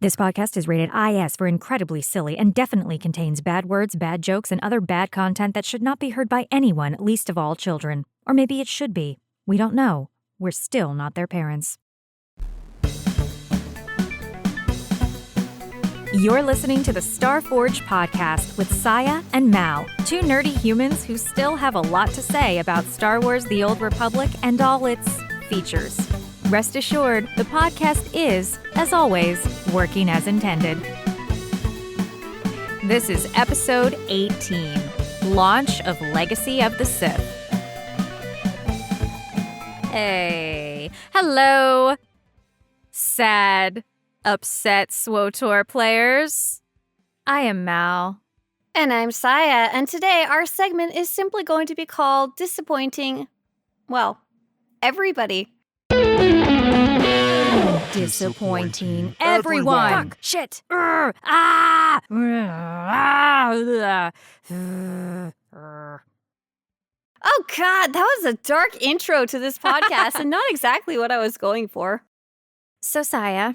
This podcast is rated IS for incredibly silly and definitely contains bad words, bad jokes, and other bad content that should not be heard by anyone, least of all children. Or maybe it should be. We don't know. We're still not their parents. You're listening to the Starforge podcast with Scya and Mal, two nerdy humans who still have a lot to say about Star Wars: The Old Republic and all its features. Rest assured, the podcast is, as always, working as intended. This is episode 18, Launch of Legacy of the Sith. Hey, hello, sad, upset SWTOR players. I am Mal. And I'm Scya, and today our segment is simply going to be called Disappointing, well, everybody. Disappointing everyone. Fuck. Shit. Oh God, that was a dark intro to this podcast and not exactly what I was going for. So, Scya,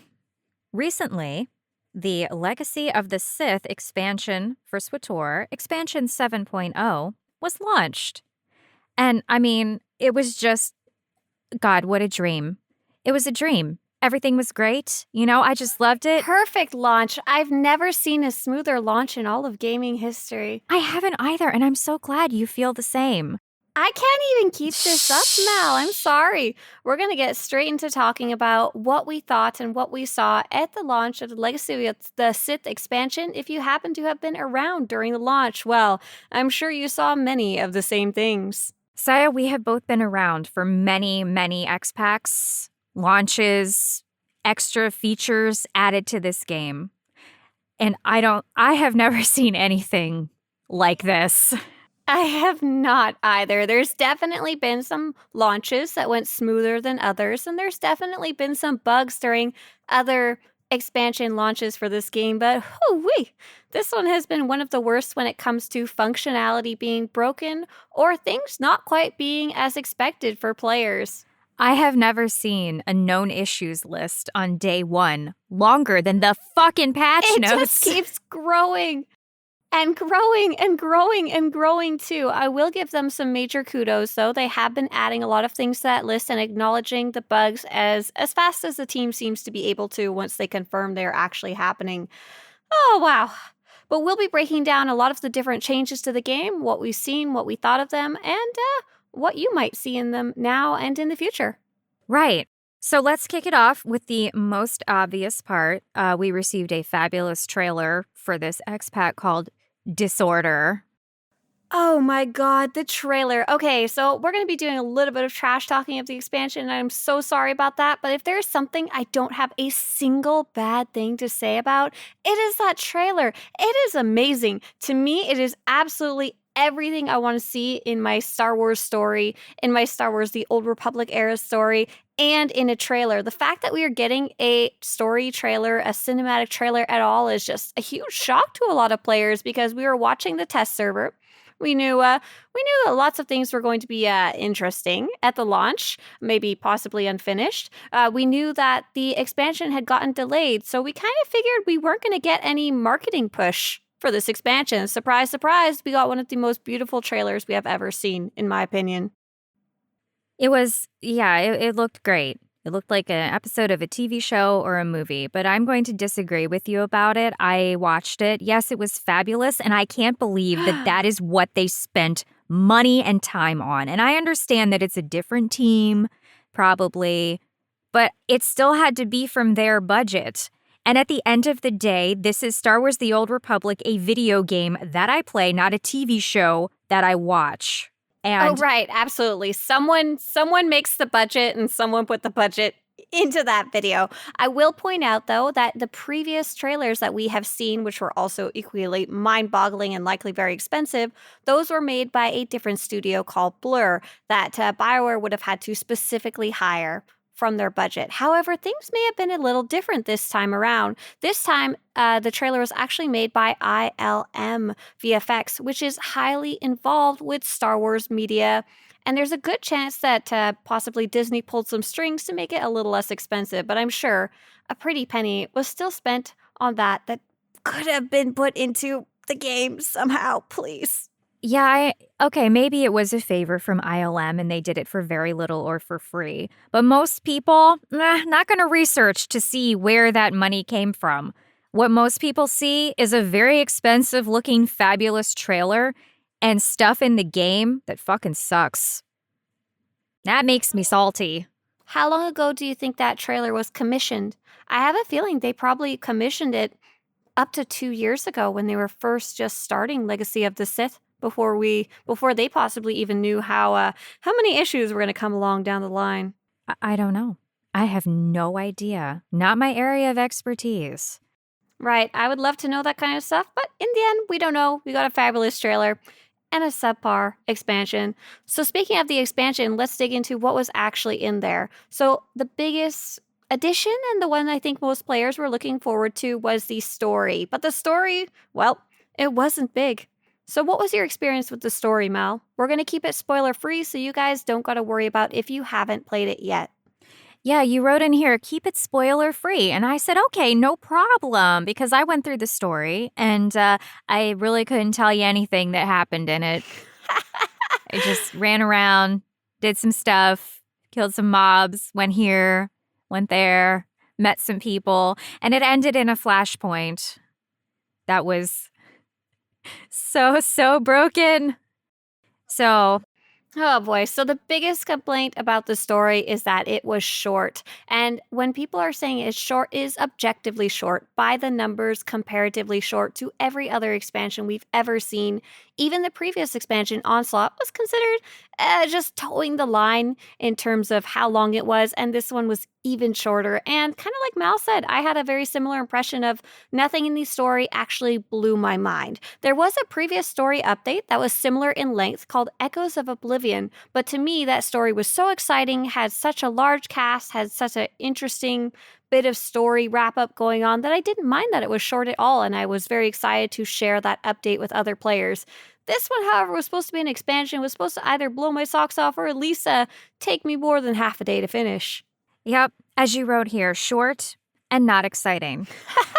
recently, the Legacy of the Sith expansion for SWTOR, expansion 7.0, was launched. And, I mean, it was just, God, what a dream. It was a dream. Everything was great. You know, I just loved it. Perfect launch. I've never seen a smoother launch in all of gaming history. I haven't either, and I'm so glad you feel the same. I can't even keep this up, Mal. I'm sorry. We're going to get straight into talking about what we thought and what we saw at the launch of the Legacy of the Sith expansion. If you happen to have been around during the launch, well, I'm sure you saw many of the same things. Scya, we have both been around for many, many X-Packs, launches, extra features added to this game. And I have never seen anything like this. I have not either. There's definitely been some launches that went smoother than others, and there's definitely been some bugs during other expansion launches for this game, but whoo-wee, this one has been one of the worst when it comes to functionality being broken or things not quite being as expected for players. I have never seen a known issues list on day one longer than the fucking patch notes. It just keeps growing. And growing and growing and growing, too. I will give them some major kudos, though. They have been adding a lot of things to that list and acknowledging the bugs as fast as the team seems to be able to once they confirm they're actually happening. Oh, wow. But we'll be breaking down a lot of the different changes to the game, what we've seen, what we thought of them, and what you might see in them now and in the future. Right. So let's kick it off with the most obvious part. We received a fabulous trailer for this X-Pack called Disorder. Oh my God, the trailer. Okay, so we're going to be doing a little bit of trash talking of the expansion, and I'm so sorry about that, but if there's something I don't have a single bad thing to say about, it is that trailer. It is amazing. To me, it is absolutely everything I want to see in my Star Wars story, in my Star Wars The Old Republic era story, and in a trailer. The fact that we are getting a story trailer, a cinematic trailer at all is just a huge shock to a lot of players because we were watching the test server. We knew that lots of things were going to be interesting at the launch, maybe possibly unfinished. We knew that the expansion had gotten delayed, so we kind of figured we weren't going to get any marketing push for this expansion. Surprise, surprise, we got one of the most beautiful trailers we have ever seen, in my opinion. It was, it looked great. It looked like an episode of a TV show or a movie, but I'm going to disagree with you about it. I watched it. Yes, it was fabulous, and I can't believe that is what they spent money and time on. And I understand that it's a different team, probably, but it still had to be from their budget. And at the end of the day, this is Star Wars: The Old Republic, a video game that I play, not a TV show that I watch. And right, absolutely. Someone makes the budget and someone put the budget into that video. I will point out, though, that the previous trailers that we have seen, which were also equally mind-boggling and likely very expensive, those were made by a different studio called Blur that BioWare would have had to specifically hire from their budget. However, things may have been a little different this time around. This time, the trailer was actually made by ILM VFX, which is highly involved with Star Wars media And there's a good chance that possibly Disney pulled some strings to make it a little less expensive, but I'm sure a pretty penny was still spent on that could have been put into the game somehow, please. Yeah, okay, maybe it was a favor from ILM and they did it for very little or for free. But most people, not going to research to see where that money came from. What most people see is a very expensive looking fabulous trailer and stuff in the game that fucking sucks. That makes me salty. How long ago do you think that trailer was commissioned? I have a feeling they probably commissioned it up to 2 years ago when they were first just starting Legacy of the Sith before they possibly even knew how many issues were going to come along down the line. I don't know. I have no idea. Not my area of expertise. Right, I would love to know that kind of stuff, but in the end, we don't know. We got a fabulous trailer and a subpar expansion. So speaking of the expansion, let's dig into what was actually in there. So the biggest addition and the one I think most players were looking forward to was the story. But the story, well, it wasn't big. So what was your experience with the story, Mal? We're going to keep it spoiler free so you guys don't got to worry about if you haven't played it yet. Yeah, you wrote in here, keep it spoiler free. And I said, okay, no problem, because I went through the story and I really couldn't tell you anything that happened in it. I just ran around, did some stuff, killed some mobs, went here, went there, met some people, and it ended in a flashpoint that was so broken. So Oh boy. So the biggest complaint about the story is that it was short. And when people are saying it's short, it is objectively short by the numbers, comparatively short to every other expansion we've ever seen. Even the previous expansion, Onslaught, was considered just towing the line in terms of how long it was. And this one was even shorter. And kind of like Mal said, I had a very similar impression of nothing in the story actually blew my mind. There was a previous story update that was similar in length called Echoes of Oblivion, but to me that story was so exciting, had such a large cast, had such an interesting bit of story wrap up going on that I didn't mind that it was short at all, and I was very excited to share that update with other players. This one, however, was supposed to be an expansion, was supposed to either blow my socks off or at least take me more than half a day to finish. Yep, as you wrote here, short and not exciting.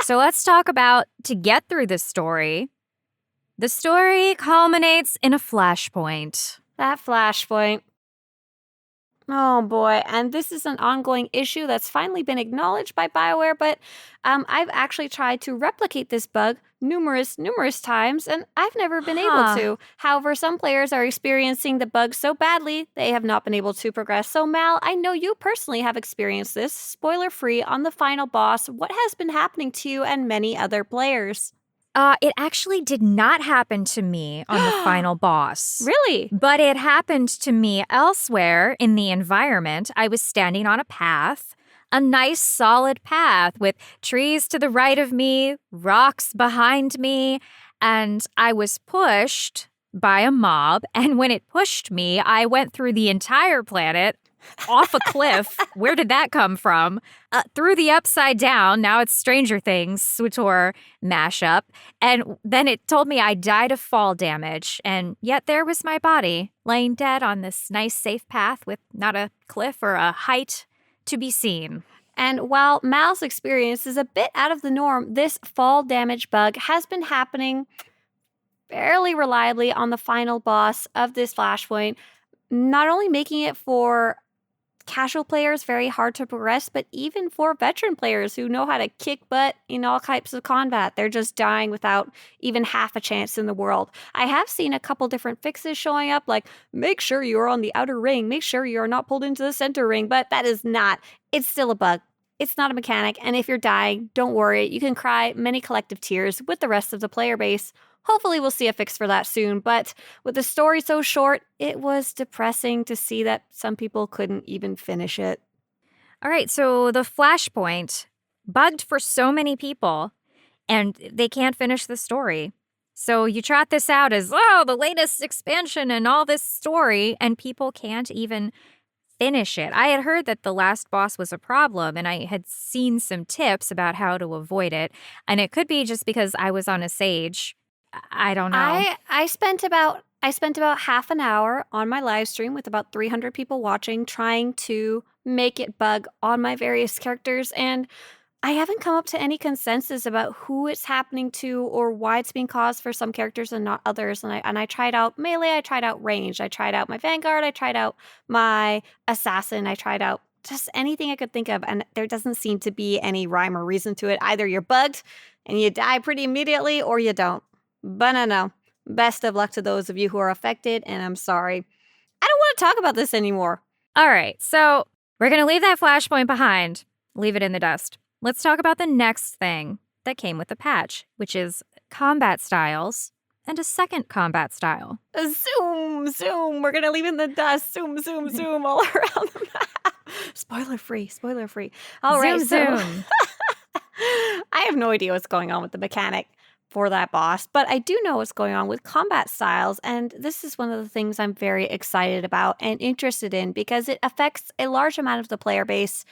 So let's talk about to get through this story. The story culminates in a flashpoint. That flashpoint. Oh boy, and this is an ongoing issue that's finally been acknowledged by BioWare, but I've actually tried to replicate this bug numerous times, and I've never been able to. However, some players are experiencing the bug so badly, they have not been able to progress. So Mal, I know you personally have experienced this, spoiler-free, on the final boss. What has been happening to you and many other players? It actually did not happen to me on the final boss. Really? But it happened to me elsewhere in the environment. I was standing on a path, a nice solid path with trees to the right of me, rocks behind me, and I was pushed by a mob. And when it pushed me, I went through the entire planet, off a cliff. Where did that come from? Through the upside down. Now it's Stranger Things, Swtor mashup. And then it told me I died of fall damage. And yet there was my body laying dead on this nice safe path with not a cliff or a height to be seen. And while Mal's experience is a bit out of the norm, this fall damage bug has been happening fairly reliably on the final boss of this flashpoint, not only making it for casual players very hard to progress, but even for veteran players who know how to kick butt in all types of combat. They're just dying without even half a chance in the world. I have seen a couple different fixes showing up, like make sure you're on the outer ring, make sure you're not pulled into the center ring, but that is not, it's still a bug. It's not a mechanic, and if you're dying, don't worry, you can cry many collective tears with the rest of the player base. Hopefully we'll see a fix for that soon, but with the story so short, it was depressing to see that some people couldn't even finish it. All right, so the flashpoint bugged for so many people, and they can't finish the story. So you trot this out as, oh, the latest expansion and all this story, and people can't even finish it. I had heard that the last boss was a problem, and I had seen some tips about how to avoid it, and it could be just because I was on a sage. I don't know. I spent about I spent about half an hour on my live stream with about 300 people watching, trying to make it bug on my various characters, and I haven't come up to any consensus about who it's happening to or why it's being caused for some characters and not others. And I tried out melee, I tried out ranged, I tried out my vanguard, I tried out my assassin, I tried out just anything I could think of, and there doesn't seem to be any rhyme or reason to it. Either you're bugged and you die pretty immediately, or you don't. But no. Best of luck to those of you who are affected, and I'm sorry. I don't want to talk about this anymore. All right, so we're going to leave that flashpoint behind. Leave it in the dust. Let's talk about the next thing that came with the patch, which is combat styles and a second combat style. Zoom. We're going to leave in the dust. Zoom all around the map. Spoiler free. All right, zoom. I have no idea what's going on with the mechanic for that boss, but I do know what's going on with combat styles, and this is one of the things I'm very excited about and interested in because it affects a large amount of the player base,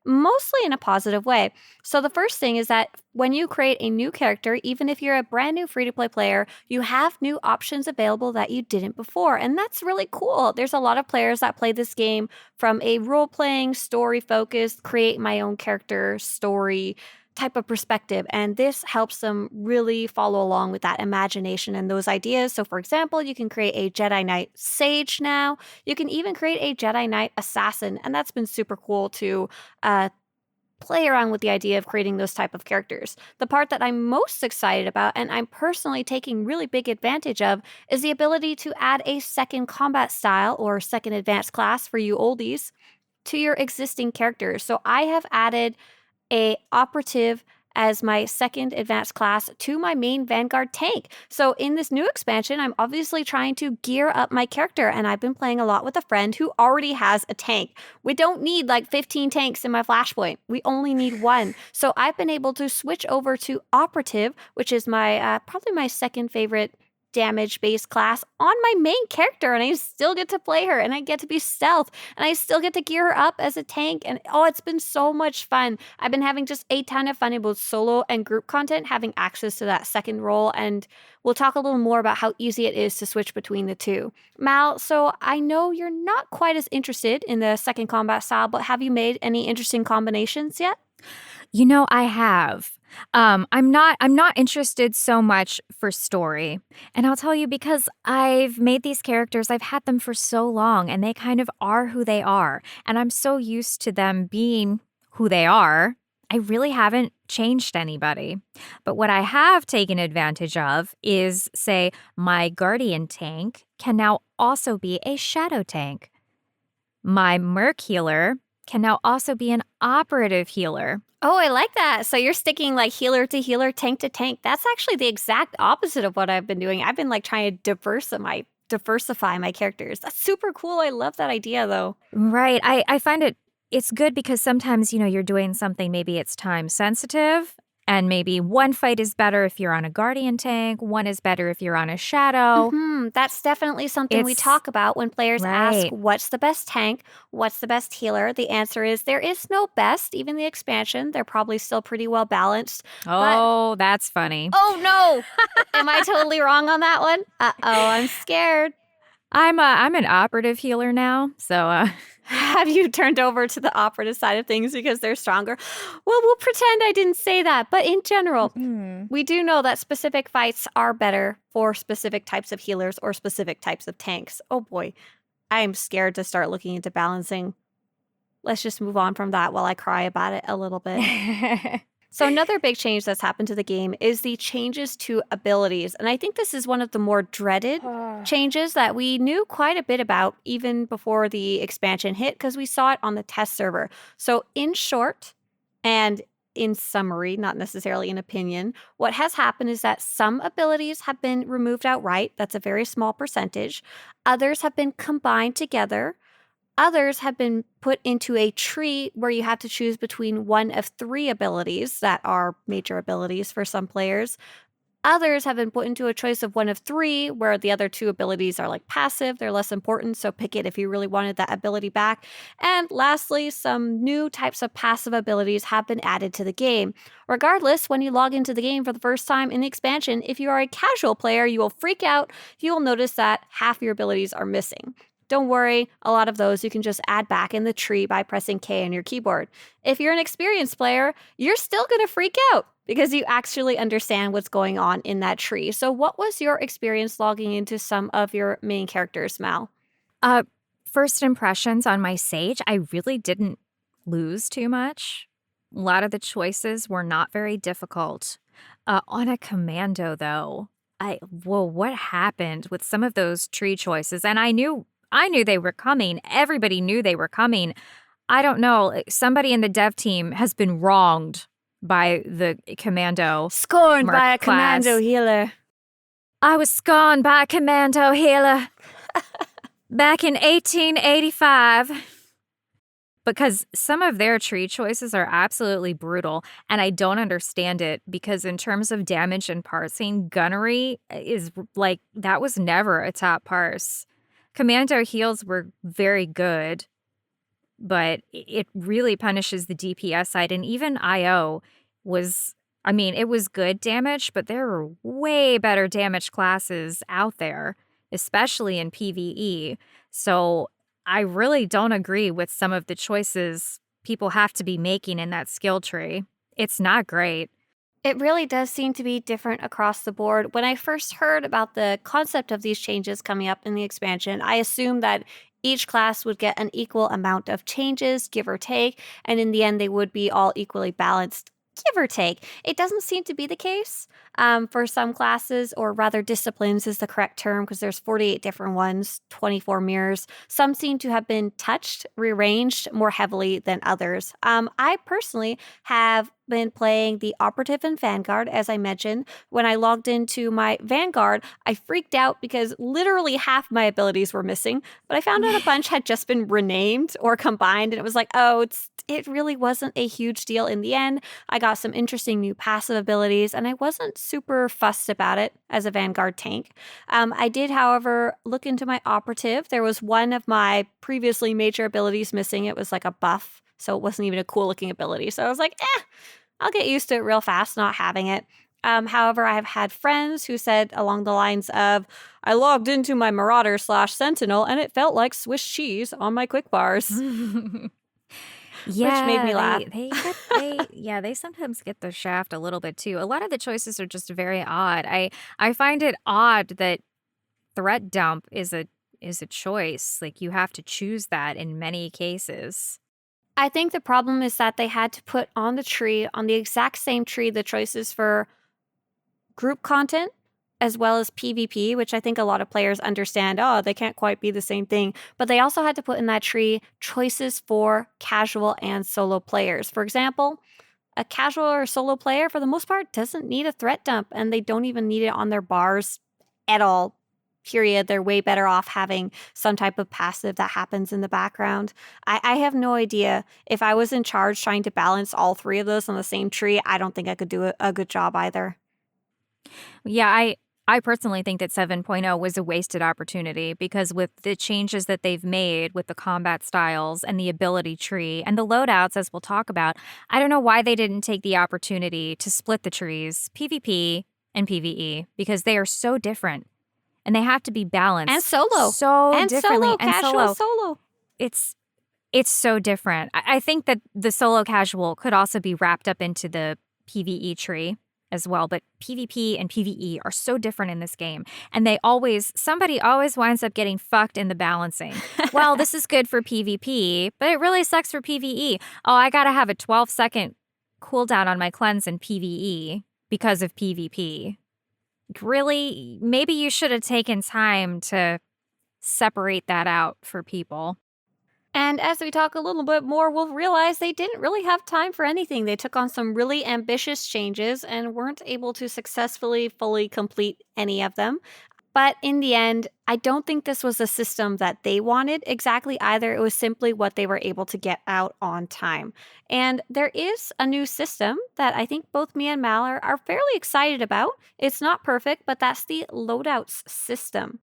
mostly in a positive way. So the first thing is that when you create a new character, even if you're a brand new free-to-play player, you have new options available that you didn't before, and that's really cool. There's a lot of players that play this game from a role-playing, story-focused, create my own character story type of perspective, and this helps them really follow along with that imagination and those ideas. So for example, you can create a Jedi Knight Sage now. You can even create a Jedi Knight Assassin, and that's been super cool to play around with the idea of creating those type of characters. The part that I'm most excited about, and I'm personally taking really big advantage of, is the ability to add a second combat style or second advanced class for you oldies to your existing characters. So I have added a operative as my second advanced class to my main Vanguard tank. So in this new expansion, I'm obviously trying to gear up my character, and I've been playing a lot with a friend who already has a tank. We don't need like 15 tanks in my Flashpoint. We only need one. So I've been able to switch over to operative, which is my probably my second favorite damage-based class on my main character, and I still get to play her, and I get to be stealth, and I still get to gear her up as a tank, and it's been so much fun. I've been having just a ton of fun in both solo and group content, having access to that second role, and we'll talk a little more about how easy it is to switch between the two. Mal, so I know you're not quite as interested in the second combat style, but have you made any interesting combinations yet? You know, I have. I'm not interested so much for story. And I'll tell you, because I've made these characters, I've had them for so long, and they kind of are who they are. And I'm so used to them being who they are. I really haven't changed anybody. But what I have taken advantage of is, say, my Guardian tank can now also be a Shadow tank. My Merc healer can now also be an operative healer. Oh, I like that. So you're sticking like healer to healer, tank to tank. That's actually the exact opposite of what I've been doing. I've been like trying to diversify my characters. That's super cool. I love that idea though. Right. I find it's good because sometimes, you're doing something, maybe it's time sensitive, and maybe one fight is better if you're on a Guardian tank, one is better if you're on a Shadow. That's definitely something we talk about when players ask, what's the best tank? What's the best healer? The answer is there is no best. Even the expansion, they're probably still pretty well balanced. Oh, that's funny. Oh, no. Am I totally wrong on that one? I'm scared. I'm an operative healer now, so have you turned over to the operative side of things because they're stronger? Well, we'll pretend I didn't say that. But in general, we do know that specific fights are better for specific types of healers or specific types of tanks. Oh boy, I am scared to start looking into balancing. Let's just move on from that while I cry about it a little bit. So another big change that's happened to the game is the changes to abilities. And I think this is one of the more dreaded changes that we knew quite a bit about even before the expansion hit because we saw it on the test server. So in short, and in summary, not necessarily in opinion, what has happened is that some abilities have been removed outright. That's a very small percentage. Others have been combined together. Others have been put into a tree where you have to choose between one of three abilities that are major abilities for some players. Others have been put into a choice of one of three, where the other two abilities are like passive. They're less important, so pick it if you really wanted that ability back. And lastly, some new types of passive abilities have been added to the game. Regardless, when you log into the game for the first time in the expansion, if you are a casual player, you will freak out. You will notice that half your abilities are missing. Don't worry, a lot of those you can just add back in the tree by pressing K on your keyboard. If you're an experienced player, you're still going to freak out because you actually understand what's going on in that tree. So what was your experience logging into some of your main characters, Mal? Uh, First impressions on my Sage, I really didn't lose too much. A lot of the choices were not very difficult. On a commando, though, what happened with some of those tree choices? And I knew they were coming. Everybody knew they were coming. I don't know. Somebody in the dev team has been wronged by the commando. Scorned Mark by a class. commando healer. I was scorned by a commando healer back in 1885. Because some of their tree choices are absolutely brutal, and I don't understand it because in terms of damage and parsing, gunnery is like, that was never a top parse. Commando heals were very good, but it really punishes the DPS side, and even IO was, I mean, it was good damage, but there were way better damage classes out there, especially in PvE. So I really don't agree with some of the choices people have to be making in that skill tree. It's not great. It really does seem to be different across the board. When I first heard about the concept of these changes coming up in the expansion, I assumed that each class would get an equal amount of changes, give or take, and in the end, they would be all equally balanced, give or take. It doesn't seem to be the case for some classes, or rather disciplines is the correct term because there's 48 different ones, 24 mirrors. Some seem to have been touched, rearranged more heavily than others. I personally have been playing the Operative and Vanguard, as I mentioned. When I logged into my Vanguard, I freaked out because literally half my abilities were missing, but I found out a bunch had just been renamed or combined, and it was like, oh, it really wasn't a huge deal in the end. I got some interesting new passive abilities, and I wasn't super fussed about it as a Vanguard tank. I did, however, look into my Operative. There was one of my previously major abilities missing. It was like a buff, so it wasn't even a cool looking ability. So I was like, I'll get used to it real fast not having it. However, I have had friends who said along the lines of, I logged into my Marauder/Sentinel and it felt like Swiss cheese on my quick bars. Yeah, which made me laugh. They sometimes get the shaft a little bit too. A lot of the choices are just very odd. I find it odd that threat dump is a choice. Like, you have to choose that in many cases. I think the problem is that they had to put on the tree, on the exact same tree, the choices for group content as well as PvP, which I think a lot of players understand, oh, they can't quite be the same thing. But they also had to put in that tree choices for casual and solo players. For example, a casual or solo player, for the most part, doesn't need a threat dump, and they don't even need it on their bars at all. Period. They're way better off having some type of passive that happens in the background. I have no idea. If I was in charge trying to balance all three of those on the same tree, I don't think I could do a good job either. Yeah, I personally think that 7.0 was a wasted opportunity because with the changes that they've made with the combat styles and the ability tree and the loadouts, as we'll talk about, I don't know why they didn't take the opportunity to split the trees, PvP and PvE, because they are so different. And they have to be balanced. And solo. So and differently. Solo, and casual solo. It's so different. I think that the solo casual could also be wrapped up into the PvE tree as well. But PvP and PvE are so different in this game. And somebody always winds up getting fucked in the balancing. Well, this is good for PvP, but it really sucks for PvE. Oh, I got to have a 12-second cooldown on my cleanse in PvE because of PvP. Really, maybe you should have taken time to separate that out for people. And as we talk a little bit more, we'll realize they didn't really have time for anything. They took on some really ambitious changes and weren't able to successfully fully complete any of them. But in the end, I don't think this was a system that they wanted exactly either. It was simply what they were able to get out on time. And there is a new system that I think both me and Mal are fairly excited about. It's not perfect, but that's the Loadouts System.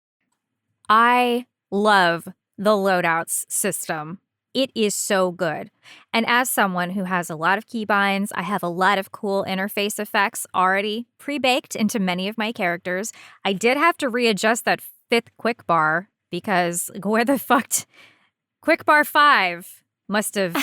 I love the Loadouts system. It is so good. And as someone who has a lot of keybinds, I have a lot of cool interface effects already pre-baked into many of my characters. I did have to readjust that fifth quick bar because where the fuck quick bar 5 must have,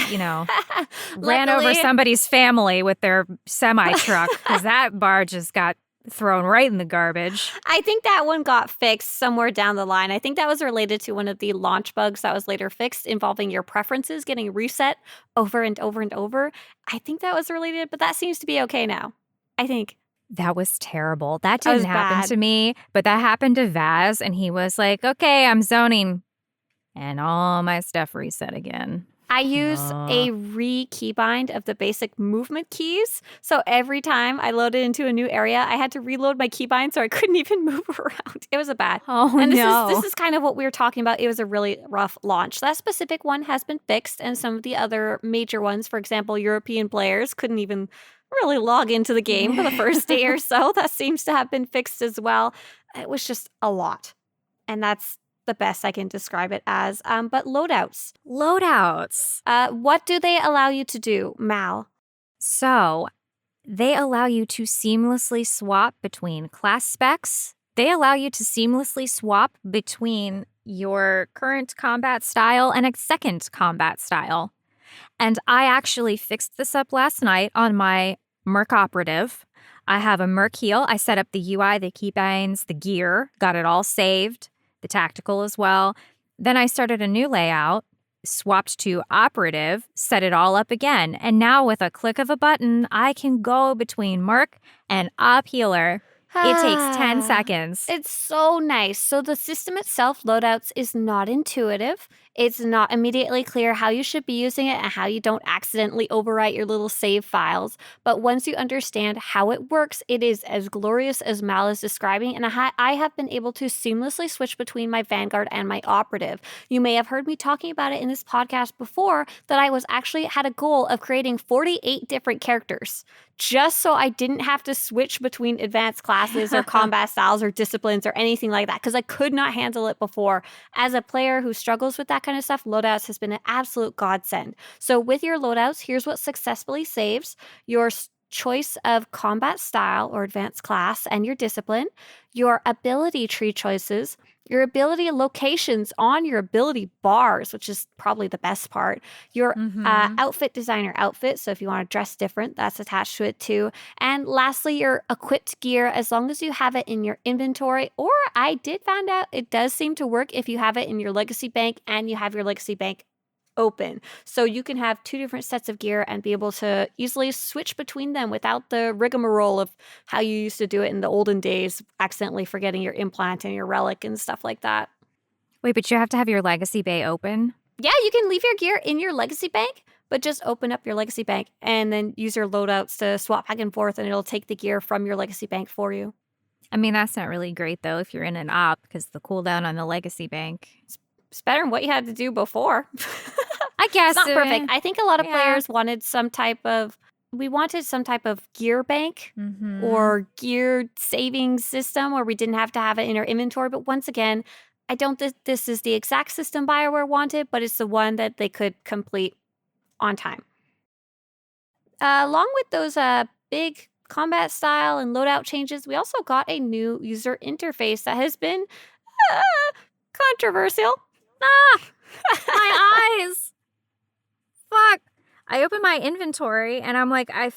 ran over Luckily- somebody's family with their semi-truck because that bar just got thrown right in the garbage. I think that one got fixed somewhere down the line. I think that was related to one of the launch bugs that was later fixed involving your preferences getting reset over and over and over. I think that was related, but that seems to be okay now. I think. That was terrible. That That was didn't happen bad. to me, but that happened to Vaz, and he was like, okay, I'm zoning. And all my stuff reset again. I used a re-keybind of the basic movement keys. So every time I loaded into a new area, I had to reload my keybind so I couldn't even move around. It was a bad. Oh, And no. this is kind of what we were talking about. It was a really rough launch. That specific one has been fixed, and some of the other major ones, for example, European players couldn't even really log into the game for the first day or so. That seems to have been fixed as well. It was just a lot. And that's the best I can describe it as. But loadouts. Loadouts. What do they allow you to do, Mal? So they allow you to seamlessly swap between class specs. They allow you to seamlessly swap between your current combat style and a second combat style. And I actually fixed this up last night on my Merc Operative. I have a Merc heal. I set up the UI, the keybinds, the gear, got it all saved, the tactical as well. Then I started a new layout, swapped to Operative, set it all up again. And now with a click of a button, I can go between Merc and Op Healer. It takes 10 seconds. It's so nice. So the system itself, Loadouts, is not intuitive. It's not immediately clear how you should be using it and how you don't accidentally overwrite your little save files. But once you understand how it works, it is as glorious as Mal is describing. And I have been able to seamlessly switch between my Vanguard and my Operative. You may have heard me talking about it in this podcast before, that I was actually had a goal of creating 48 different characters, just so I didn't have to switch between advanced classes or combat styles or disciplines or anything like that, because I could not handle it before. As a player who struggles with that kind of stuff, Loadouts has been an absolute godsend. So with your Loadouts, here's what successfully saves: your choice of combat style or advanced class and your discipline, your ability tree choices, your ability locations on your ability bars, which is probably the best part, your outfit designer outfit. So if you want to dress different, that's attached to it too. And lastly, your equipped gear, as long as you have it in your inventory, or I did find out it does seem to work if you have it in your legacy bank and you have your legacy bank open. So you can have two different sets of gear and be able to easily switch between them without the rigmarole of how you used to do it in the olden days, accidentally forgetting your implant and your relic and stuff like that. Wait, but you have to have your legacy bay open? Yeah, you can leave your gear in your legacy bank, but just open up your legacy bank and then use your loadouts to swap back and forth, and it'll take the gear from your legacy bank for you. I mean, that's not really great, though, if you're in an op, because the cooldown on the legacy bank. It's better than what you had to do before. I guess. It's not perfect. I think a lot of yeah. players wanted some type of gear bank or gear saving system where we didn't have to have it in our inventory. But once again, I don't think this is the exact system BioWare wanted, but it's the one that they could complete on time. Along with those big combat style and loadout changes, we also got a new user interface that has been controversial. My eyes. Fuck. I open my inventory and I'm like, I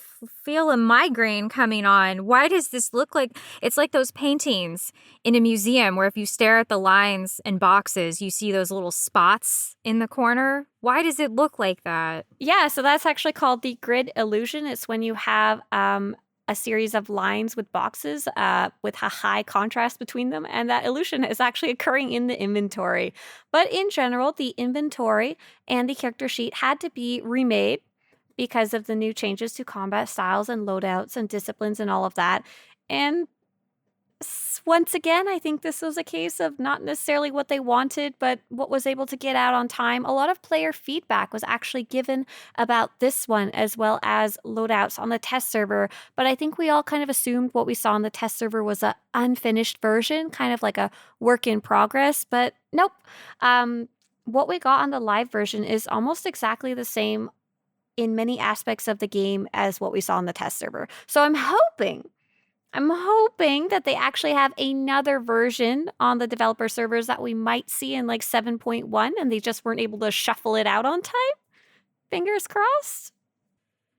feel a migraine coming on. Why does this look like? It's like those paintings in a museum where if you stare at the lines and boxes, you see those little spots in the corner. Why does it look like that? Yeah, so that's actually called the grid illusion. It's when you have a series of lines with boxes with a high contrast between them, and that illusion is actually occurring in the inventory. But in general, the inventory and the character sheet had to be remade because of the new changes to combat styles and loadouts and disciplines and all of that. And Once again, I think this was a case of not necessarily what they wanted, but what was able to get out on time. A lot of player feedback was actually given about this one as well as loadouts on the test server. But I think we all kind of assumed what we saw on the test server was an unfinished version, kind of like a work in progress. But nope. What we got on the live version is almost exactly the same in many aspects of the game as what we saw on the test server. So I'm hoping that they actually have another version on the developer servers that we might see in like 7.1 and they just weren't able to shuffle it out on time. Fingers crossed.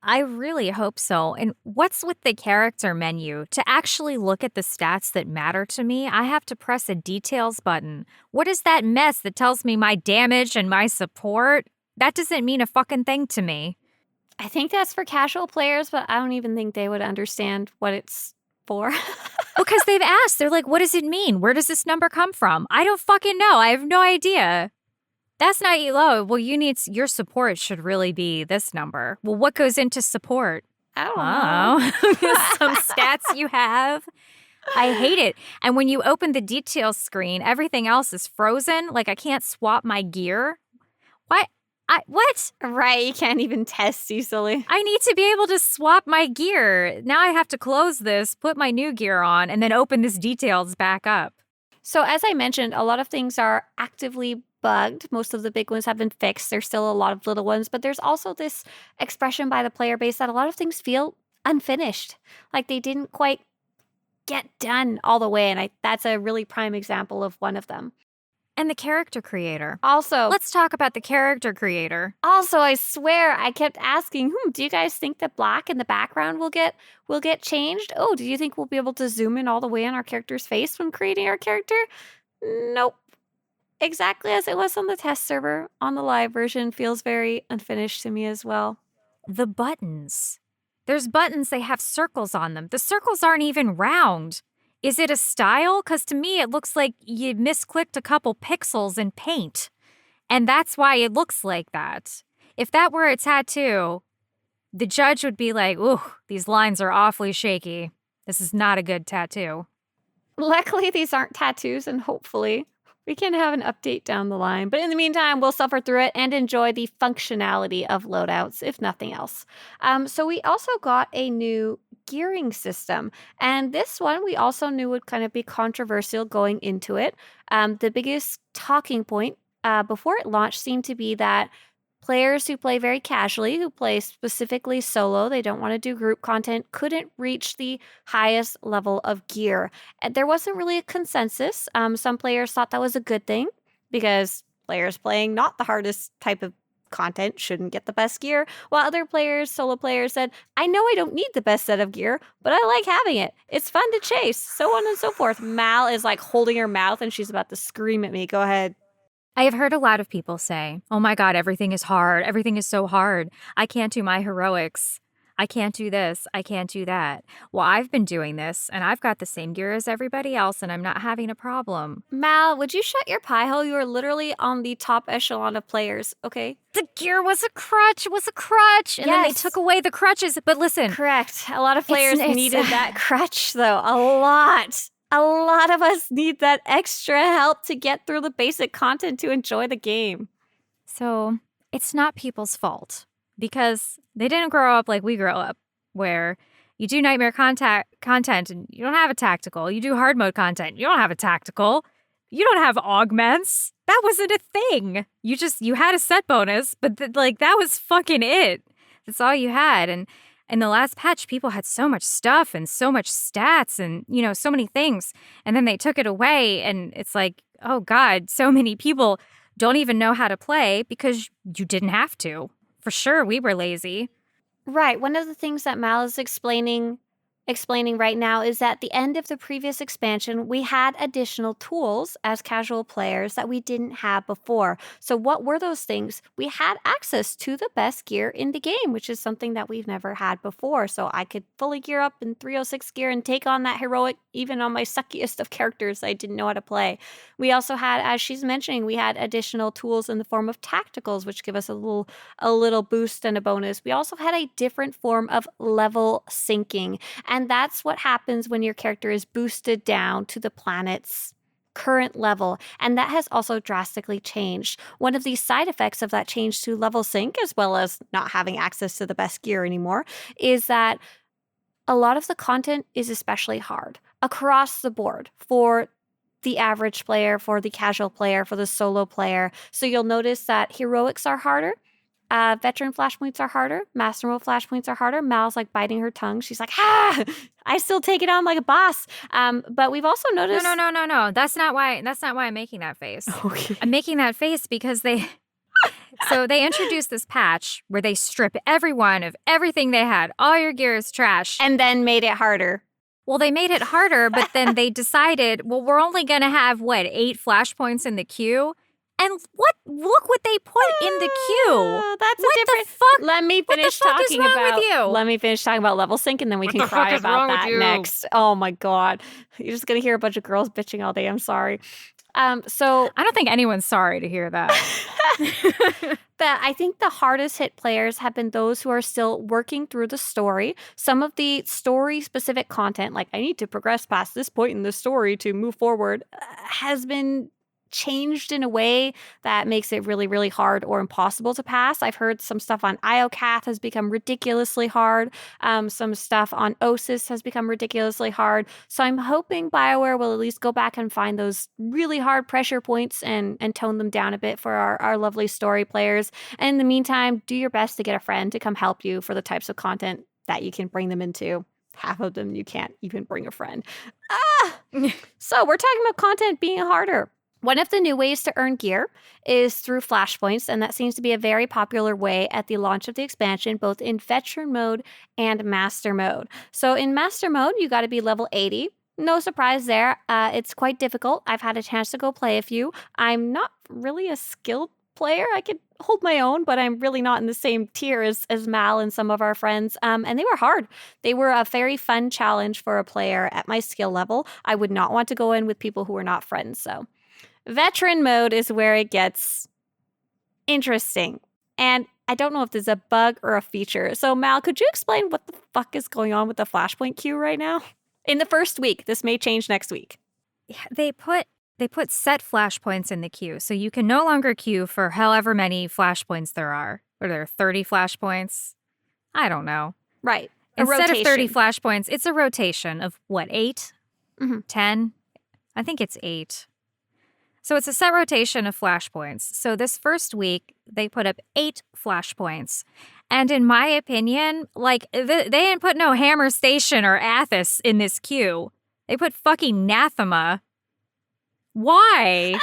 I really hope so. And what's with the character menu? To actually look at the stats that matter to me, I have to press a details button. What is that mess that tells me my damage and my support? That doesn't mean a fucking thing to me. I think that's for casual players, but I don't even think they would understand what it's for. Because they've asked, they're like, what does it mean? Where does this number come from? I don't fucking know. I have no idea. That's not low. Well, your support should really be this number. Well, what goes into support? I don't know. Some stats you have. I hate it. And when you open the details screen, everything else is frozen. Like I can't swap my gear. What? Right, you can't even test easily. I need to be able to swap my gear. Now I have to close this, put my new gear on, and then open this details back up. So as I mentioned, a lot of things are actively bugged. Most of the big ones have been fixed. There's still a lot of little ones, but there's also this expression by the player base that a lot of things feel unfinished. Like they didn't quite get done all the way, and that's a really prime example of one of them. And the character creator. Also, let's talk about the character creator. Also, I swear, I kept asking, do you guys think that black in the background will get changed? Oh, do you think we'll be able to zoom in all the way on our character's face when creating our character? Nope. Exactly as it was on the test server, on the live version, feels very unfinished to me as well. The buttons. There's buttons, they have circles on them. The circles aren't even round. Is it a style? Because to me, it looks like you misclicked a couple pixels in paint. And that's why it looks like that. If that were a tattoo, the judge would be like, ooh, these lines are awfully shaky. This is not a good tattoo. Luckily, these aren't tattoos, and hopefully we can have an update down the line. But in the meantime, we'll suffer through it and enjoy the functionality of loadouts, if nothing else. So we also got a new gearing system. And this one we also knew would kind of be controversial going into it. The biggest talking point before it launched seemed to be that players who play very casually, who play specifically solo, they don't want to do group content, couldn't reach the highest level of gear. And there wasn't really a consensus. Some players thought that was a good thing because players playing not the hardest type of content shouldn't get the best gear, while other players, solo players, said, I know I don't need the best set of gear, but I like having it. It's fun to chase, so on and so forth. Mal is like holding her mouth and she's about to scream at me. Go ahead. I have heard a lot of people say, oh my God, everything is hard. Everything is so hard. I can't do my heroics. I can't do this. I can't do that. Well, I've been doing this and I've got the same gear as everybody else and I'm not having a problem. Mal, would you shut your pie hole? You are literally on the top echelon of players, okay? The gear was a crutch, And then they took away the crutches. But listen. Correct. A lot of players needed that crutch, though. A lot. A lot of us need that extra help to get through the basic content to enjoy the game. So it's not people's fault because they didn't grow up like we grew up, where you do nightmare content and you don't have a tactical. You do hard mode content. You don't have a tactical. You don't have augments. That wasn't a thing. You had a set bonus, but that was fucking it. That's all you had. And in the last patch, people had so much stuff and so much stats and, so many things. And then they took it away and it's like, oh God, so many people don't even know how to play because you didn't have to. For sure, we were lazy. Right. One of the things that Mal is explaining right now is that at the end of the previous expansion, we had additional tools as casual players that we didn't have before. So what were those things? We had access to the best gear in the game, which is something that we've never had before. So I could fully gear up in 306 gear and take on that heroic, even on my suckiest of characters I didn't know how to play. We also had, as she's mentioning, we had additional tools in the form of tacticals, which give us a little boost and a bonus. We also had a different form of level syncing. And And that's what happens when your character is boosted down to the planet's current level. And that has also drastically changed. One of the side effects of that change to level sync, as well as not having access to the best gear anymore, is that a lot of the content is especially hard across the board for the average player, for the casual player, for the solo player. So you'll notice that heroics are harder. Veteran flashpoints are harder. Master mode flashpoints are harder. Mal's like biting her tongue. She's like, I still take it on like a boss. But we've also noticed. No. That's not why I'm making that face. Okay. I'm making that face because they introduced this patch where they strip everyone of everything they had. All your gear is trash. And then made it harder. Well, they made it harder, but then they decided, well, we're only going to have, 8 flashpoints in the queue? And look what they put in the queue. That's what a different. The fuck? Let me finish what the fuck talking is wrong about. With you? Let me finish talking about level sync, and then we can cry about that next. Oh my god, you're just gonna hear a bunch of girls bitching all day. I'm sorry. So I don't think anyone's sorry to hear that. I think the hardest hit players have been those who are still working through the story. Some of the story specific content, like I need to progress past this point in the story to move forward, has been changed in a way that makes it really, really hard or impossible to pass. I've heard some stuff on IOCath has become ridiculously hard. Some stuff on OSIS has become ridiculously hard. So I'm hoping BioWare will at least go back and find those really hard pressure points and tone them down a bit for our lovely story players. And in the meantime, do your best to get a friend to come help you for the types of content that you can bring them into. Half of them you can't even bring a friend. So we're talking about content being harder. One of the new ways to earn gear is through flashpoints, and that seems to be a very popular way at the launch of the expansion, both in veteran mode and master mode. So in master mode, you got to be level 80. No surprise there. It's quite difficult. I've had a chance to go play a few. I'm not really a skilled player. I could hold my own, but I'm really not in the same tier as Mal and some of our friends. And they were hard. They were a very fun challenge for a player at my skill level. I would not want to go in with people who were not friends, so... Veteran mode is where it gets interesting. And I don't know if there's a bug or a feature. So, Mal, could you explain what the fuck is going on with the flashpoint queue right now? In the first week. This may change next week. Yeah, they put set flashpoints in the queue. So you can no longer queue for however many flashpoints there are. Or there are 30 flashpoints? I don't know. Right. Instead of 30 flashpoints, it's a rotation of 8? 10? I think it's 8. So it's a set rotation of flashpoints. So this first week, they put up 8 flashpoints. And in my opinion, they didn't put no Hammer Station or Athos in this queue. They put fucking Nathema. Why?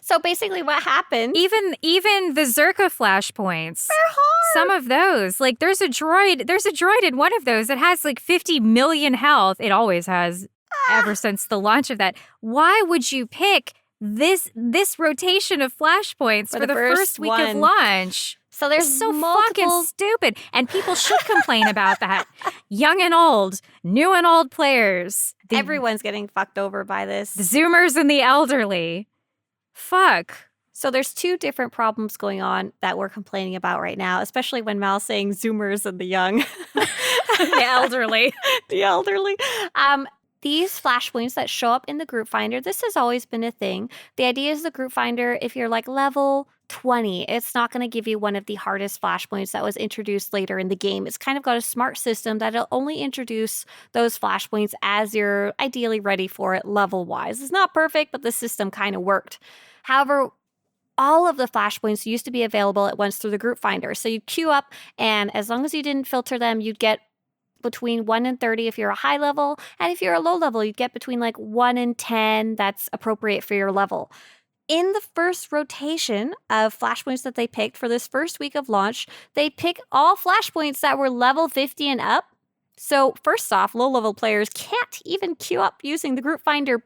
So basically what happened... Even the Zerka flashpoints. They're hard! Some of those. There's a droid in one of those that has 50 million health. It always has ever since the launch of that. Why would you pick... This rotation of flashpoints for the first week of launch. So there's so fucking stupid. And people should complain about that. Young and old, new and old players. Everyone's getting fucked over by this. The Zoomers and the elderly. Fuck. So there's 2 different problems going on that we're complaining about right now, especially when Mal's saying Zoomers and the young. The elderly. The elderly. These flashpoints that show up in the group finder, this has always been a thing. The idea is the group finder, if you're level 20, it's not going to give you one of the hardest flashpoints that was introduced later in the game. It's kind of got a smart system that'll only introduce those flashpoints as you're ideally ready for it level-wise. It's not perfect, but the system kind of worked. However, all of the flashpoints used to be available at once through the group finder. So you queue up, and as long as you didn't filter them, you'd get between 1 and 30 if you're a high level, and if you're a low level, you'd get between 1 and 10 that's appropriate for your level. In the first rotation of flashpoints that they picked for this first week of launch, they pick all flashpoints that were level 50 and up. So first off, low-level players can't even queue up using the group finder,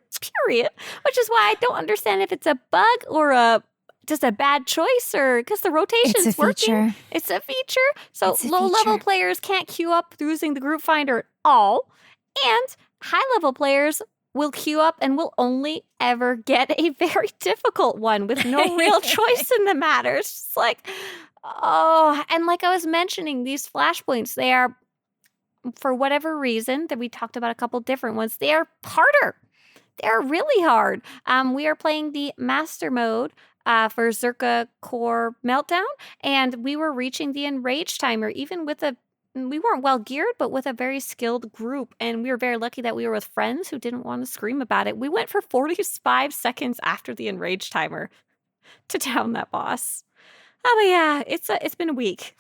period, which is why I don't understand if it's a bug or just a bad choice, or because the rotation's working. It's a feature. So low-level players can't queue up using the group finder at all. And high-level players will queue up and will only ever get a very difficult one with no real choice in the matter. It's just and like I was mentioning, these flashpoints, they are for whatever reason, that we talked about a couple different ones, they are harder. They're really hard. We are playing the Master Mode for Zerka Core Meltdown, and we were reaching the Enrage timer, even with we weren't well geared, but with a very skilled group, and we were very lucky that we were with friends who didn't want to scream about it. We went for 45 seconds after the Enrage timer to down that boss. Oh, but yeah, it's been a week.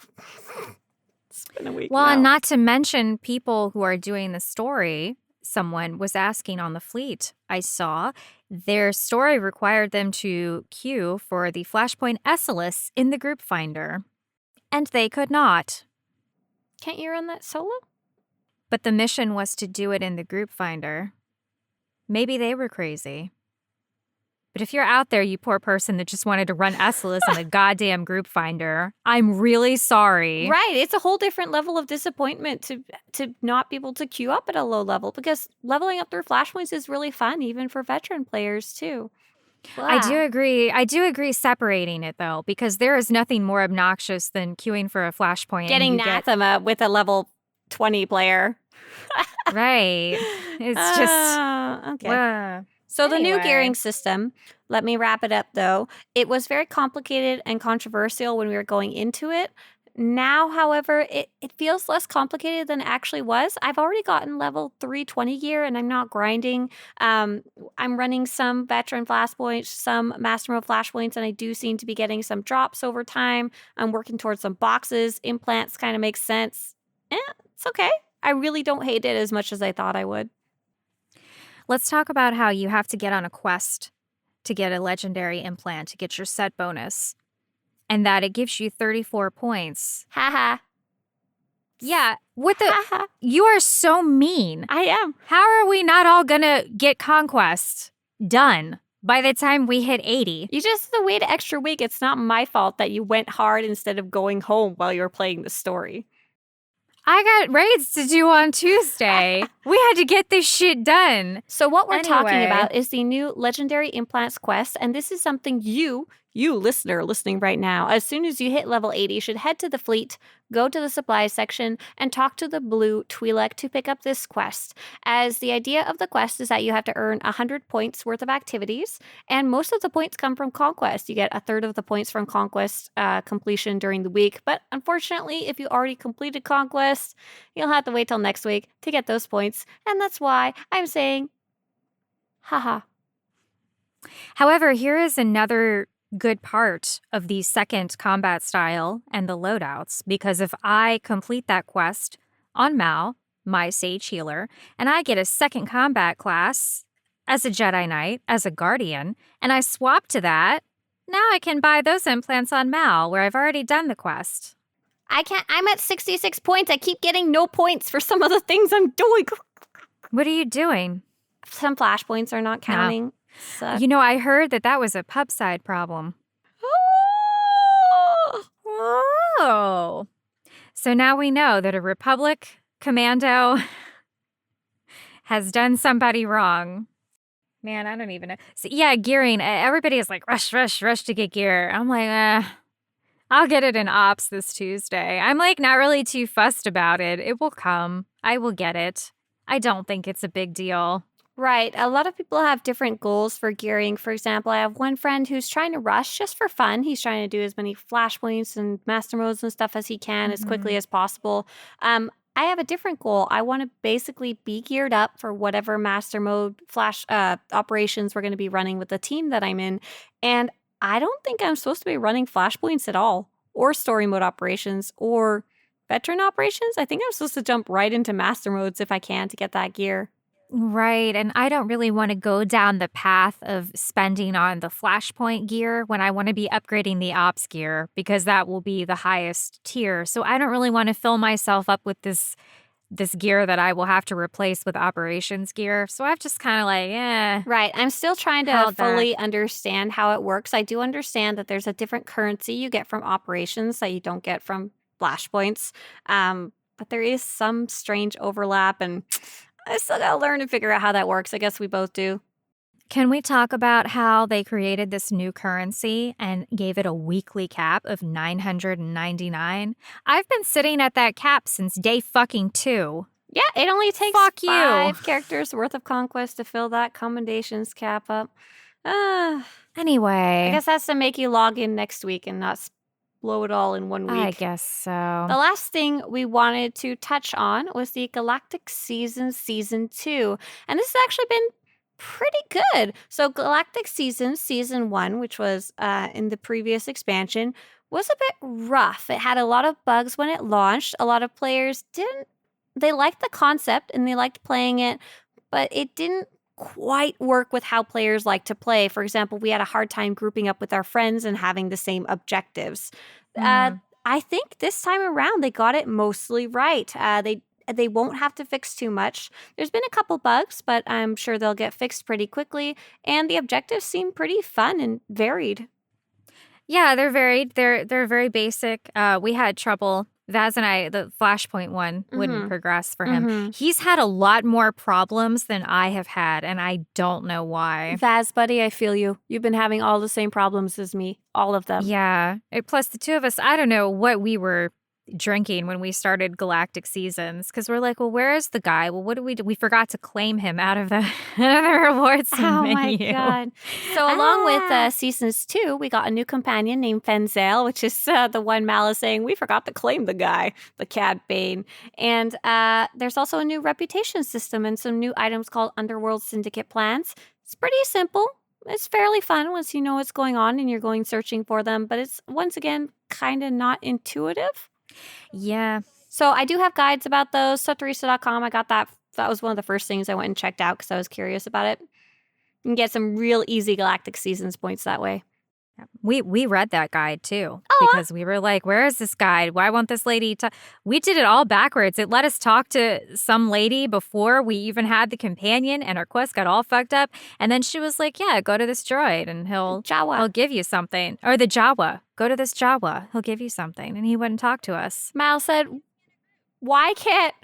It's been a week Well, now. and not to mention people who are doing the story. Someone was asking on the fleet. I saw their story required them to queue for the Flashpoint Essilus in the group finder, and they could not. Can't you run that solo? But the mission was to do it in the group finder. Maybe they were crazy. But if you're out there, you poor person that just wanted to run Essilus in the goddamn group finder, I'm really sorry. Right. It's a whole different level of disappointment to not be able to queue up at a low level, because leveling up their flashpoints is really fun, even for veteran players too. I do agree. I do agree separating it, though, because there is nothing more obnoxious than queuing for a flashpoint. Getting Nathema with a level 20 player. Right. It's just... okay. So the new gearing system, let me wrap it up though. It was very complicated and controversial when we were going into it. Now, however, it feels less complicated than it actually was. I've already gotten level 320 gear and I'm not grinding. I'm running some veteran flashpoints, some master mode flashpoints, and I do seem to be getting some drops over time. I'm working towards some boxes. Implants kind of make sense. It's okay. I really don't hate it as much as I thought I would. Let's talk about how you have to get on a quest to get a legendary implant to get your set bonus, and that it gives you 34 points. Haha. Yeah, you are so mean. I am. How are we not all gonna get Conquest done by the time we hit 80? You just have to wait an extra week. It's not my fault that you went hard instead of going home while you were playing the story. I got raids to do on Tuesday. We had to get this shit done. So what we're talking about is the new Legendary Implants quest, and this is something you listener listening right now, as soon as you hit level 80, should head to the fleet, go to the supplies section, and talk to the blue Twi'lek to pick up this quest. As the idea of the quest is that you have to earn 100 points worth of activities, and most of the points come from Conquest. You get a third of the points from Conquest completion during the week, but unfortunately, if you already completed Conquest, you'll have to wait till next week to get those points, and that's why I'm saying, haha. However, here is another good part of the second combat style and the loadouts, because if I complete that quest on Mal, my Sage Healer, and I get a second combat class as a Jedi Knight, as a Guardian, and I swap to that, now I can buy those implants on Mal, where I've already done the quest. I can't. I'm at 66 points. I keep getting no points for some of the things I'm doing. What are you doing? Some flashpoints are not counting. No. Suck. You know, I heard that that was a pub side problem. Oh. So now we know that a Republic commando has done somebody wrong. Man, I don't even know. So, yeah, gearing. Everybody is like, rush, rush, rush to get gear. I'm like, I'll get it in Ops this Tuesday. I'm like not really too fussed about it. It will come. I will get it. I don't think it's a big deal. Right. A lot of people have different goals for gearing. For example, I have one friend who's trying to rush just for fun. He's trying to do as many flashpoints and master modes and stuff as he can as quickly as possible. I have a different goal. I want to basically be geared up for whatever master mode flash operations we're going to be running with the team that I'm in. And I don't think I'm supposed to be running flashpoints at all, or story mode operations, or veteran operations. I think I'm supposed to jump right into master modes if I can to get that gear. Right, and I don't really want to go down the path of spending on the flashpoint gear when I want to be upgrading the ops gear, because that will be the highest tier. So I don't really want to fill myself up with this gear that I will have to replace with operations gear. So I've just kind of like, Right, I'm still trying to fully understand how it works. I do understand that there's a different currency you get from operations that you don't get from flashpoints. But there is some strange overlap, and I still gotta learn and figure out how that works. I guess we both do. Can we talk about how they created this new currency and gave it a weekly cap of 999? I've been sitting at that cap since day fucking 2. Yeah, it only takes Fuck you. 5 characters worth of conquest to fill that commendations cap up. I Anyway, guess that's to make you log in next week and not blow it all in one week. I guess so. The last thing we wanted to touch on was the Galactic Season Season 2. And this has actually been pretty good. So Galactic Season 1, which was in the previous expansion, was a bit rough. It had a lot of bugs when it launched. A lot of players they liked the concept and they liked playing it, but it didn't quite work with how players like to play. For example, we had a hard time grouping up with our friends and having the same objectives. I think this time around they got it mostly right. They won't have to fix too much. There's been a couple bugs, but I'm sure they'll get fixed pretty quickly. And the objectives seem pretty fun and varied. Yeah, they're varied. They're very basic. We had trouble. Vaz and I, the Flashpoint one wouldn't progress for him. He's had a lot more problems than I have had, and I don't know why. Vaz, buddy, I feel you. You've been having all the same problems as me. All of them. Yeah. Plus, the two of us, I don't know what we were drinking when we started Galactic Seasons, because we're like, well, where is the guy? Well, what do? We forgot to claim him out of the rewards menu. My God. So along with Seasons 2, we got a new companion named Fenzale, which is the one Mal is saying, we forgot to claim the guy, the Cad Bane. And there's also a new reputation system and some new items called Underworld Syndicate plans. It's pretty simple. It's fairly fun once you know what's going on and you're going searching for them, but it's, once again, kind of not intuitive. Yeah. So I do have guides about those. Swtorista.com. I got that. That was one of the first things I went and checked out because I was curious about it. You can get some real easy Galactic Seasons points that way. We read that guide too because we were like, where is this guide? Why won't this lady talk? We did it all backwards. It let us talk to some lady before we even had the companion, and our quest got all fucked up. And then she was like, yeah, go to this droid and he'll give you something. Or the Jawa. Go to this Jawa. He'll give you something. And he wouldn't talk to us. Mal said, why can't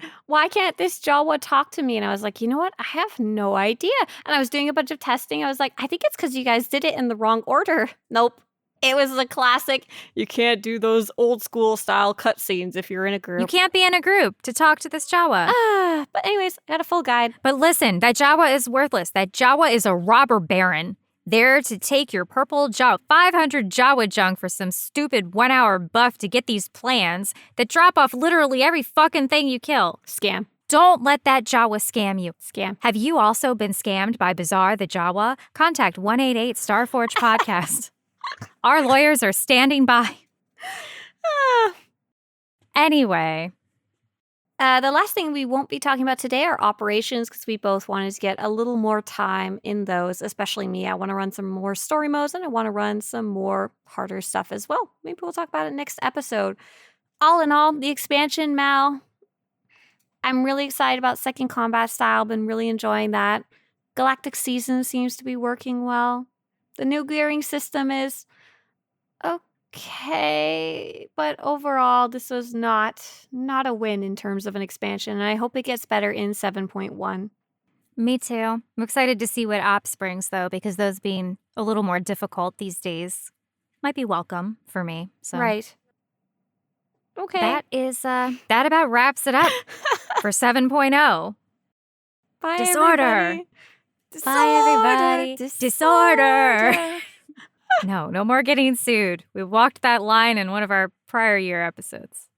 this Jawa talk to me? And I was like, you know what? I have no idea. And I was doing a bunch of testing. I was like, I think it's because you guys did it in the wrong order. Nope. It was the classic, you can't do those old school style cutscenes if you're in a group. You can't be in a group to talk to this Jawa. But anyways, I got a full guide. But listen, that Jawa is worthless. That Jawa is a robber baron. There to take your purple Jawa, 500 Jawa junk for some stupid 1 hour buff to get these plans that drop off literally every fucking thing you kill. Scam. Don't let that Jawa scam you. Scam. Have you also been scammed by Bizarre the Jawa? Contact 188 Starforge Podcast. Our lawyers are standing by. Anyway. The last thing we won't be talking about today are operations because we both wanted to get a little more time in those, especially me. I want to run some more story modes and I want to run some more harder stuff as well. Maybe we'll talk about it next episode. All in all, the expansion, Mal, I'm really excited about second combat style. Been really enjoying that. Galactic Season seems to be working well. The new gearing system is okay, but overall, this was not a win in terms of an expansion, and I hope it gets better in 7.1. Me too. I'm excited to see what Ops brings, though, because those being a little more difficult these days might be welcome for me. So. Right. Okay. That about wraps it up for 7.0. Bye, Disorder. everybody. Bye, everybody. Disorder. No more getting sued. We walked that line in one of our prior year episodes.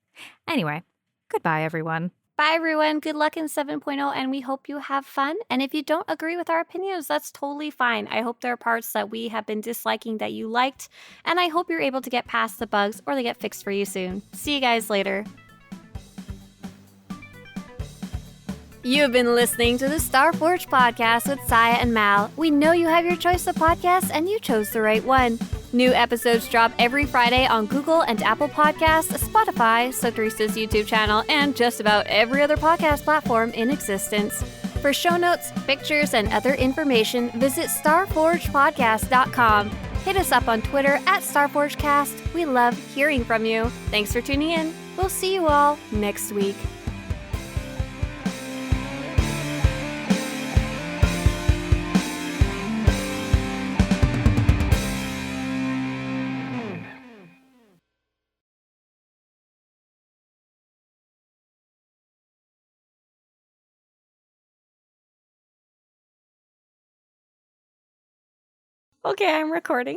Anyway, goodbye, everyone. Bye, everyone. Good luck in 7.0, and we hope you have fun. And if you don't agree with our opinions, that's totally fine. I hope there are parts that we have been disliking that you liked, and I hope you're able to get past the bugs or they get fixed for you soon. See you guys later. You've been listening to the Starforge Podcast with Scya and Mal. We know you have your choice of podcasts, and you chose the right one. New episodes drop every Friday on Google and Apple Podcasts, Spotify, Swtorista's YouTube channel, and just about every other podcast platform in existence. For show notes, pictures, and other information, visit starforgepodcast.com. Hit us up on Twitter at StarforgeCast. We love hearing from you. Thanks for tuning in. We'll see you all next week. Okay, I'm recording.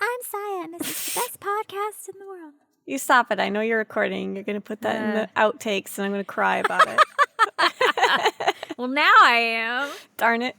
I'm Scya, and this is the best podcast in the world. You stop it. I know you're recording. You're going to put that in the outtakes, and I'm going to cry about it. Well, now I am. Darn it.